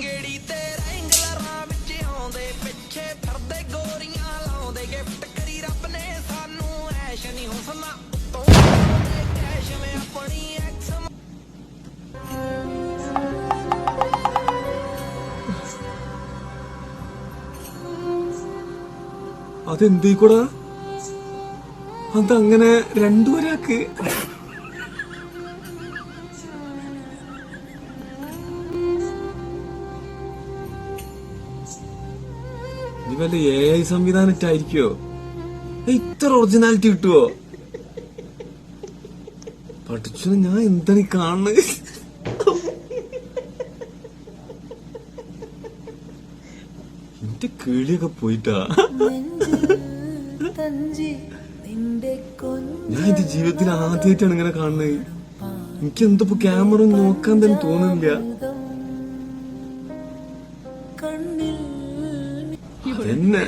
ਗੇੜੀ ਤੇ ਰੈਂਗਲਰਾਂ ਵਿੱਚ ਆਉਂਦੇ ਪਿੱਛੇ ਫਿਰਦੇ ਗੋਰੀਆਂ ਲਾਉਂਦੇ ਗਿਫਟ ਕਰੀ ਰੱਬ ਨੇ ਸਾਨੂੰ ਐਸ਼ ਨਹੀਂ ਹੁਸਨਾ ਉੱਤੋਂ ਕੈਸ਼ ਮੈਂ ਆਪਣੀ ਐਕਸ അതെന്തീക്കൂടാ അതങ്ങനെ രണ്ടുപേരാക്ക് ഇത് വല്ല AI സംവിധാനിട്ടായിരിക്കോ ഇത്ര ഒറിജിനാലിറ്റി കിട്ടുവോ പഠിച്ചു ഞാൻ എന്താണ് ഈ കാണുന്നത് എന്റെ കിളിയൊക്കെ പോയിട്ടാ ഞാൻ എന്റെ ജീവിതത്തിൽ ആദ്യമായിട്ടാണ് ഇങ്ങനെ കാണുന്നത് എനിക്കെന്തോ ക്യാമറ നോക്കാൻ തന്നെ തോന്നുന്നില്ല അതന്നെ